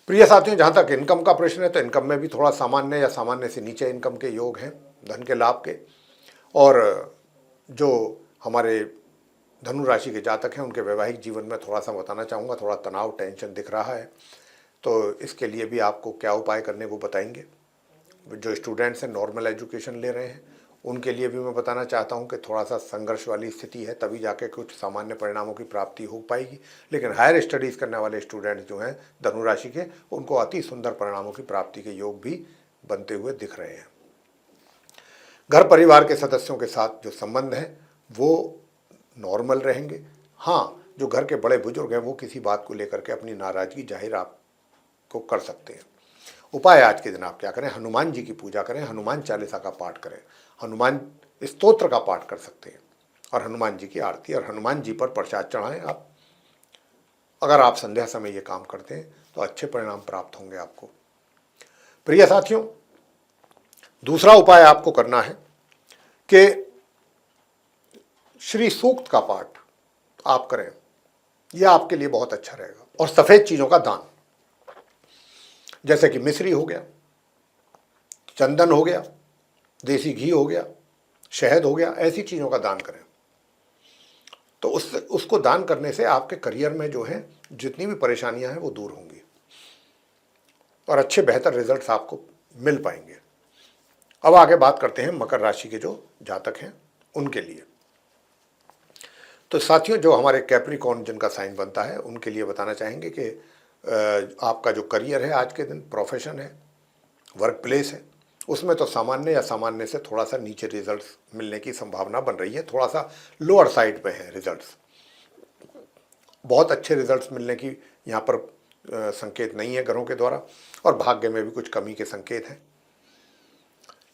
प्रिय साथियों, जहाँ तक इनकम का प्रश्न है तो इनकम में भी थोड़ा सामान्य या सामान्य से नीचे इनकम के योग हैं, धन के लाभ के। और जो हमारे धनु राशि के जातक हैं उनके वैवाहिक जीवन में थोड़ा सा बताना चाहूँगा, थोड़ा तनाव, टेंशन दिख रहा है। तो इसके लिए भी आपको क्या उपाय करने वो बताएंगे। जो स्टूडेंट्स हैं, नॉर्मल एजुकेशन ले रहे हैं, उनके लिए भी मैं बताना चाहता हूं कि थोड़ा सा संघर्ष वाली स्थिति है, तभी जाके कुछ सामान्य परिणामों की प्राप्ति हो पाएगी। लेकिन हायर स्टडीज़ करने वाले स्टूडेंट्स जो हैं धनु राशि के, उनको अति सुंदर परिणामों की प्राप्ति के योग भी बनते हुए दिख रहे हैं। घर परिवार के सदस्यों के साथ जो संबंध हैं वो नॉर्मल रहेंगे। हाँ, जो घर के बड़े बुजुर्ग हैं वो किसी बात को लेकर के अपनी नाराज़गी जाहिर आपको कर सकते हैं। उपाय आज के दिन आप क्या करें, हनुमान जी की पूजा करें, हनुमान चालीसा का पाठ करें, हनुमान स्तोत्र का पाठ कर सकते हैं और हनुमान जी की आरती और हनुमान जी पर प्रसाद चढ़ाएं आप। अगर आप संध्या समय ये काम करते हैं तो अच्छे परिणाम प्राप्त होंगे आपको। प्रिय साथियों, दूसरा उपाय आपको करना है कि श्री सूक्त का पाठ आप करें, यह आपके लिए बहुत अच्छा रहेगा। और सफ़ेद चीज़ों का दान, जैसे कि मिश्री हो गया, चंदन हो गया, देसी घी हो गया, शहद हो गया, ऐसी चीज़ों का दान करें। तो उसको दान करने से आपके करियर में जो है जितनी भी परेशानियां हैं वो दूर होंगी और अच्छे बेहतर रिजल्ट्स आपको मिल पाएंगे। अब आगे बात करते हैं मकर राशि के जो जातक हैं उनके लिए। तो साथियों, जो हमारे कैप्रिकॉर्न जिनका साइन बनता है उनके लिए बताना चाहेंगे कि आपका जो करियर है आज के दिन, प्रोफेशन है, वर्क प्लेस है, उसमें तो सामान्य या सामान्य से थोड़ा सा नीचे रिजल्ट्स मिलने की संभावना बन रही है। थोड़ा सा लोअर साइड पे है रिजल्ट्स, बहुत अच्छे रिजल्ट्स मिलने की यहाँ पर संकेत नहीं है ग्रहों के द्वारा। और भाग्य में भी कुछ कमी के संकेत हैं,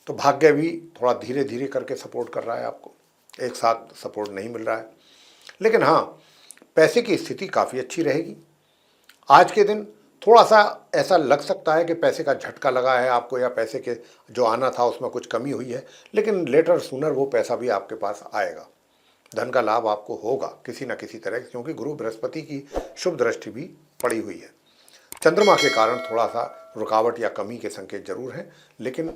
तो भाग्य भी थोड़ा धीरे धीरे करके सपोर्ट कर रहा है आपको, एक साथ सपोर्ट नहीं मिल रहा है। लेकिन हाँ, पैसे की स्थिति काफ़ी अच्छी रहेगी आज के दिन। थोड़ा सा ऐसा लग सकता है कि पैसे का झटका लगा है आपको, या पैसे के जो आना था उसमें कुछ कमी हुई है, लेकिन लेटर सूनर वो पैसा भी आपके पास आएगा। धन का लाभ आपको होगा किसी न किसी तरह, क्योंकि गुरु बृहस्पति की शुभ दृष्टि भी पड़ी हुई है। चंद्रमा के कारण थोड़ा सा रुकावट या कमी के संकेत जरूर हैं, लेकिन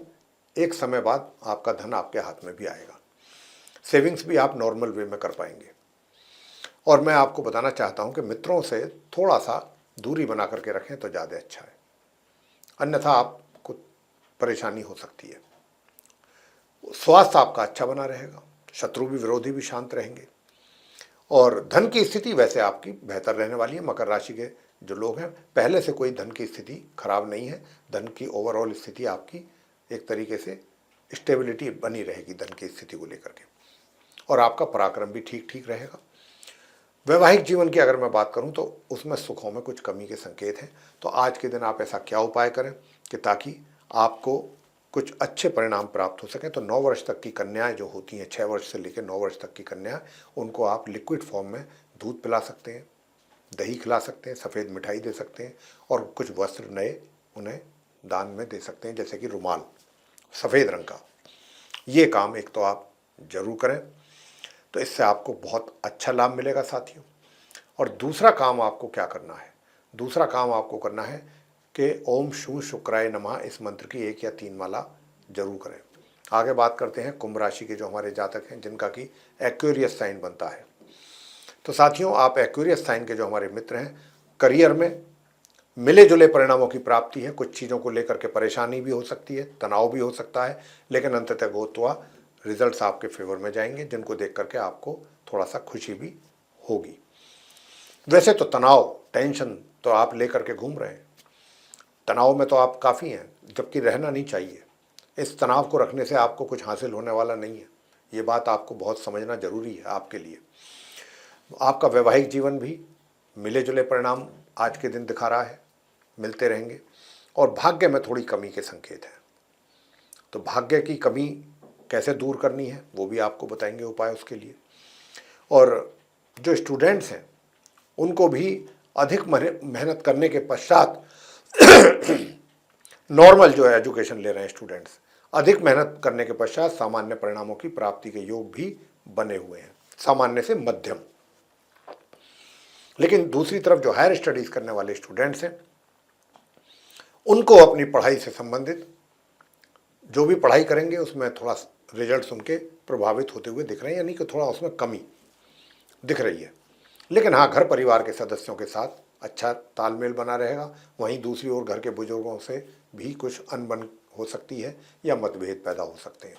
एक समय बाद आपका धन आपके हाथ में भी आएगा। सेविंग्स भी आप नॉर्मल वे में कर पाएंगे। और मैं आपको बताना चाहता हूं कि मित्रों से थोड़ा सा दूरी बना करके रखें तो ज़्यादा अच्छा है, अन्यथा आपको परेशानी हो सकती है। स्वास्थ्य आपका अच्छा बना रहेगा, शत्रु भी विरोधी भी शांत रहेंगे। और धन की स्थिति वैसे आपकी बेहतर रहने वाली है। मकर राशि के जो लोग हैं, पहले से कोई धन की स्थिति खराब नहीं है। धन की ओवरऑल स्थिति आपकी एक तरीके से स्टेबिलिटी बनी रहेगी धन की स्थिति को लेकर के, और आपका पराक्रम भी ठीक ठीक रहेगा। वैवाहिक जीवन की अगर मैं बात करूं तो उसमें सुखों में कुछ कमी के संकेत हैं। तो आज के दिन आप ऐसा क्या उपाय करें कि ताकि आपको कुछ अच्छे परिणाम प्राप्त हो सकें। तो 9 वर्ष तक की कन्याएं जो होती हैं, 6 वर्ष से लेकर 9 वर्ष तक की कन्याएं, उनको आप लिक्विड फॉर्म में दूध पिला सकते हैं, दही खिला सकते हैं, सफ़ेद मिठाई दे सकते हैं, और कुछ वस्त्र नए उन्हें दान में दे सकते हैं, जैसे कि रुमाल सफ़ेद रंग का। ये काम एक तो आप जरूर करें, तो इससे आपको बहुत अच्छा लाभ मिलेगा साथियों। और दूसरा काम आपको क्या करना है, दूसरा काम आपको करना है कि ओम शू शुक्राय नमः इस मंत्र की 1 या 3 माला जरूर करें। आगे बात करते हैं कुंभ राशि के जो हमारे जातक हैं जिनका कि एक्वेरियस साइन बनता है। तो साथियों, आप एक्वेरियस साइन के जो हमारे मित्र हैं, करियर में मिले जुले परिणामों की प्राप्ति है। कुछ चीज़ों को लेकर के परेशानी भी हो सकती है, तनाव भी हो सकता है, लेकिन अंततः गोत्वा रिजल्ट्स आपके फेवर में जाएंगे, जिनको देख करके आपको थोड़ा सा खुशी भी होगी। वैसे तो तनाव, टेंशन तो आप लेकर के घूम रहे हैं, तनाव में तो आप काफ़ी हैं, जबकि रहना नहीं चाहिए। इस तनाव को रखने से आपको कुछ हासिल होने वाला नहीं है, ये बात आपको बहुत समझना जरूरी है आपके लिए। आपका वैवाहिक जीवन भी मिले जुले परिणाम आज के दिन दिखा रहा है, मिलते रहेंगे। और भाग्य में थोड़ी कमी के संकेत हैं, तो भाग्य की कमी कैसे दूर करनी है वो भी आपको बताएंगे उपाय उसके लिए। और जो स्टूडेंट्स हैं उनको भी अधिक मेहनत करने के पश्चात नॉर्मल जो है एजुकेशन ले रहे हैं स्टूडेंट्स, अधिक मेहनत करने के पश्चात सामान्य परिणामों की प्राप्ति के योग भी बने हुए हैं, सामान्य से मध्यम। लेकिन दूसरी तरफ जो हायर स्टडीज करने वाले स्टूडेंट्स हैं उनको अपनी पढ़ाई से संबंधित जो भी पढ़ाई करेंगे उसमें थोड़ा रिजल्ट्स उनके प्रभावित होते हुए दिख रहे हैं, यानी कि थोड़ा उसमें कमी दिख रही है। लेकिन हाँ, घर परिवार के सदस्यों के साथ अच्छा तालमेल बना रहेगा। वहीं दूसरी ओर घर के बुजुर्गों से भी कुछ अनबन हो सकती है या मतभेद पैदा हो सकते हैं।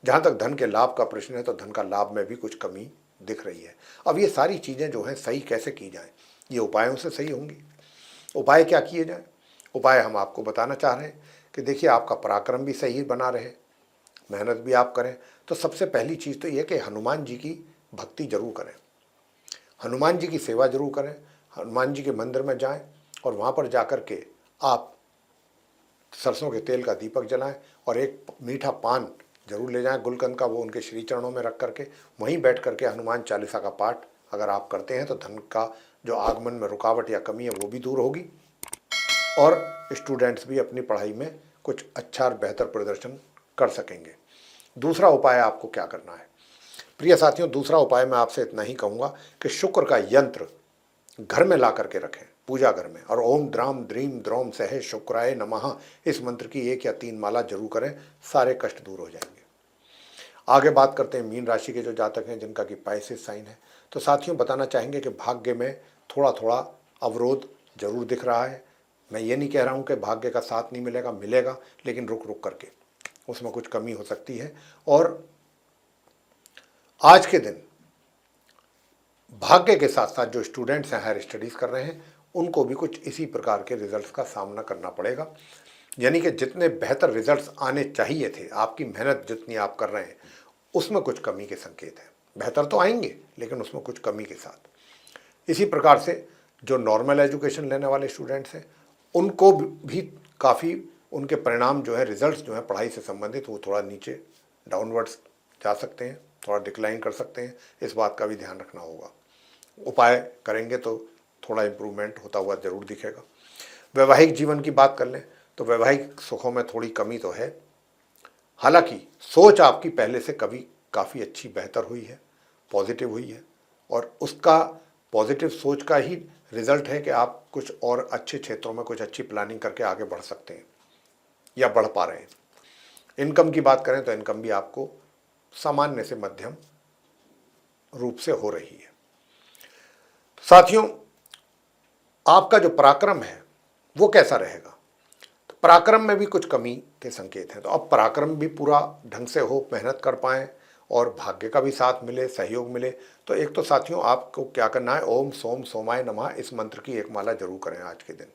जहाँ तक धन के लाभ का प्रश्न है तो धन का लाभ में भी कुछ कमी दिख रही है। अब ये सारी चीज़ें जो हैं सही कैसे की जाएं, ये उपायों से सही होंगी। उपाय क्या किए जाएं? उपाय हम आपको बताना चाह रहे हैं कि देखिए, आपका पराक्रम भी सही बना रहे, मेहनत भी आप करें। तो सबसे पहली चीज़ तो ये कि हनुमान जी की भक्ति जरूर करें, हनुमान जी की सेवा जरूर करें। हनुमान जी के मंदिर में जाएं और वहाँ पर जाकर के आप सरसों के तेल का दीपक जलाएं और एक मीठा पान जरूर ले जाएं गुलकंद का, वो उनके श्री चरणों में रख करके वहीं बैठ करके हनुमान चालीसा का पाठ अगर आप करते हैं तो धन का जो आगमन में रुकावट या कमी है वो भी दूर होगी और स्टूडेंट्स भी अपनी पढ़ाई में कुछ अच्छा और बेहतर प्रदर्शन कर सकेंगे। दूसरा उपाय आपको क्या करना है प्रिय साथियों? दूसरा उपाय मैं आपसे इतना ही कहूँगा कि शुक्र का यंत्र घर में ला करके रखें, पूजा घर में, और ओम द्राम द्रीम द्रोम सहे शुक्राय नमः इस मंत्र की 1 या 3 माला जरूर करें, सारे कष्ट दूर हो जाएंगे। आगे बात करते हैं मीन राशि के जो जातक हैं जिनका कि पाइसेस साइन है। तो साथियों, बताना चाहेंगे कि भाग्य में थोड़ा थोड़ा अवरोध जरूर दिख रहा है। मैं ये नहीं कह रहा हूँ कि भाग्य का साथ नहीं मिलेगा, मिलेगा, लेकिन रुक रुक करके उसमें कुछ कमी हो सकती है। और आज के दिन भाग्य के साथ साथ जो स्टूडेंट्स हैं हायर स्टडीज़ कर रहे हैं उनको भी कुछ इसी प्रकार के रिजल्ट्स का सामना करना पड़ेगा। यानी कि जितने बेहतर रिजल्ट्स आने चाहिए थे, आपकी मेहनत जितनी आप कर रहे हैं उसमें कुछ कमी के संकेत हैं। बेहतर तो आएंगे लेकिन उसमें कुछ कमी के साथ। इसी प्रकार से जो नॉर्मल एजुकेशन लेने वाले स्टूडेंट्स हैं उनको भी काफ़ी उनके परिणाम जो है, रिजल्ट्स जो हैं पढ़ाई से संबंधित, वो थोड़ा नीचे डाउनवर्ड्स जा सकते हैं, थोड़ा डिक्लाइन कर सकते हैं। इस बात का भी ध्यान रखना होगा। उपाय करेंगे तो थोड़ा इम्प्रूवमेंट होता हुआ जरूर दिखेगा। वैवाहिक जीवन की बात कर लें तो वैवाहिक सुखों में थोड़ी कमी तो है, हालांकि सोच आपकी पहले से काफ़ी अच्छी बेहतर हुई है, पॉजिटिव हुई है, और उसका पॉजिटिव सोच का ही रिजल्ट है कि आप कुछ और अच्छे क्षेत्रों में कुछ अच्छी प्लानिंग करके आगे बढ़ सकते हैं या बढ़ पा रहे हैं। इनकम की बात करें तो इनकम भी आपको सामान्य से मध्यम रूप से हो रही है। साथियों, आपका जो पराक्रम है वो कैसा रहेगा? तो पराक्रम में भी कुछ कमी के संकेत हैं। तो अब पराक्रम भी पूरा ढंग से हो, मेहनत कर पाएं और भाग्य का भी साथ मिले, सहयोग मिले, तो एक तो साथियों आपको क्या करना है, ओम सोम सोमाय नमः इस मंत्र की 1 माला जरूर करें आज के दिन।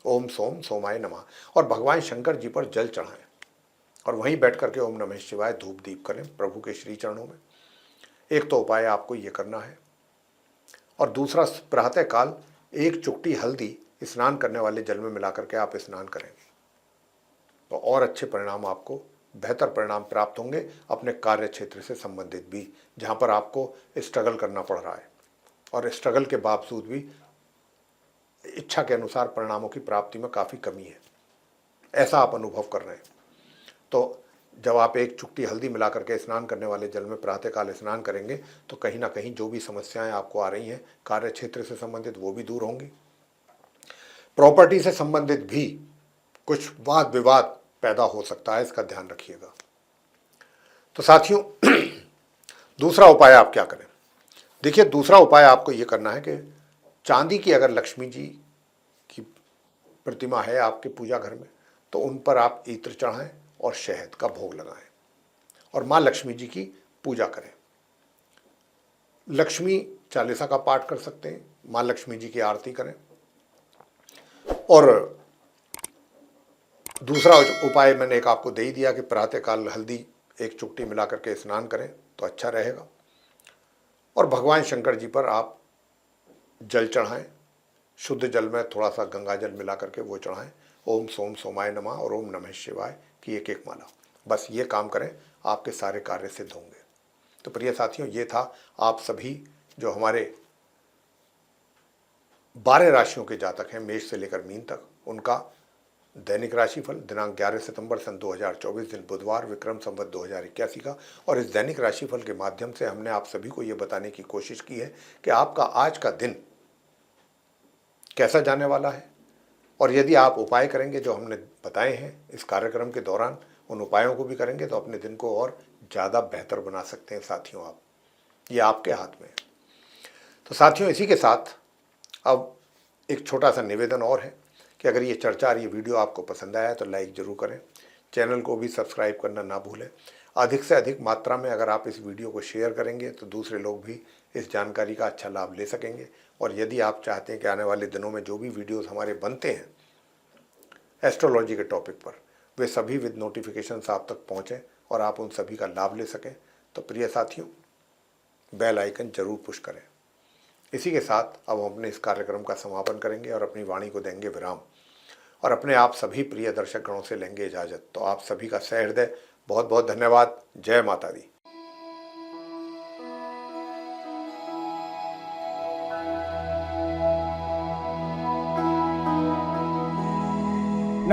ओम सोम सोमाय नमः, और भगवान शंकर जी पर जल चढ़ाएं और वहीं बैठ करके ओम नमः शिवाय धूप दीप करें प्रभु के श्री चरणों में। एक तो उपाय आपको ये करना है। और दूसरा, प्रातः काल 1 चुटकी हल्दी स्नान करने वाले जल में मिला करके आप स्नान करेंगे तो और अच्छे परिणाम, आपको बेहतर परिणाम प्राप्त होंगे अपने कार्य क्षेत्र से संबंधित भी, जहाँ पर आपको स्ट्रगल करना पड़ रहा है और स्ट्रगल के बावजूद भी इच्छा के अनुसार परिणामों की प्राप्ति में काफ़ी कमी है, ऐसा आप अनुभव कर रहे हैं। तो जब आप 1 चुटकी हल्दी मिला करके स्नान करने वाले जल में प्रातःकाल स्नान करेंगे तो कहीं ना कहीं जो भी समस्याएं आपको आ रही हैं कार्य क्षेत्र से संबंधित वो भी दूर होंगी। प्रॉपर्टी से संबंधित भी कुछ वाद विवाद पैदा हो सकता है, इसका ध्यान रखिएगा। तो साथियों, दूसरा उपाय आप क्या करें? देखिए, दूसरा उपाय आपको ये करना है कि चांदी की अगर लक्ष्मी जी की प्रतिमा है आपके पूजा घर में तो उन पर आप इत्र चढ़ाएं और शहद का भोग लगाएं और माँ लक्ष्मी जी की पूजा करें। लक्ष्मी चालीसा का पाठ कर सकते हैं, माँ लक्ष्मी जी की आरती करें। और दूसरा उपाय मैंने एक आपको दे ही दिया कि प्रातःकाल हल्दी 1 चुटकी मिला करके स्नान करें तो अच्छा रहेगा। और भगवान शंकर जी पर आप जल चढ़ाएं, शुद्ध जल में थोड़ा सा गंगा जल मिला करके वो चढ़ाएं। ओम सोम सोमाय नमः और ओम नमः शिवाय की 1 माला, बस ये काम करें, आपके सारे कार्य सिद्ध होंगे। तो प्रिय साथियों, ये था आप सभी जो हमारे 12 राशियों के जातक हैं, मेष से लेकर मीन तक, उनका दैनिक राशिफल दिनांक 11 सितंबर सन 2024 दिन बुधवार विक्रम संवत 2081 का। और इस दैनिक राशिफल के माध्यम से हमने आप सभी को ये बताने की कोशिश की है कि आपका आज का दिन कैसा जाने वाला है, और यदि आप उपाय करेंगे जो हमने बताए हैं इस कार्यक्रम के दौरान, उन उपायों को भी करेंगे तो अपने दिन को और ज़्यादा बेहतर बना सकते हैं साथियों। आप, ये आपके हाथ में है। तो साथियों, इसी के साथ अब एक छोटा सा निवेदन और है कि अगर ये चर्चा और ये वीडियो आपको पसंद आया है तो लाइक ज़रूर करें, चैनल को भी सब्सक्राइब करना ना भूलें। अधिक से अधिक मात्रा में अगर आप इस वीडियो को शेयर करेंगे तो दूसरे लोग भी इस जानकारी का अच्छा लाभ ले सकेंगे। और यदि आप चाहते हैं कि आने वाले दिनों में जो भी वीडियोस हमारे बनते हैं एस्ट्रोलॉजी के टॉपिक पर, वे सभी विद नोटिफिकेशंस आप तक पहुँचें और आप उन सभी का लाभ ले सकें, तो प्रिय साथियों बेल आइकन जरूर पुश करें। इसी के साथ अब हम अपने इस कार्यक्रम का समापन करेंगे और अपनी वाणी को देंगे विराम, और अपने आप सभी प्रिय दर्शक गणों से लेंगे इजाज़त। तो आप सभी का सहृदय बहुत बहुत धन्यवाद। जय माता दी।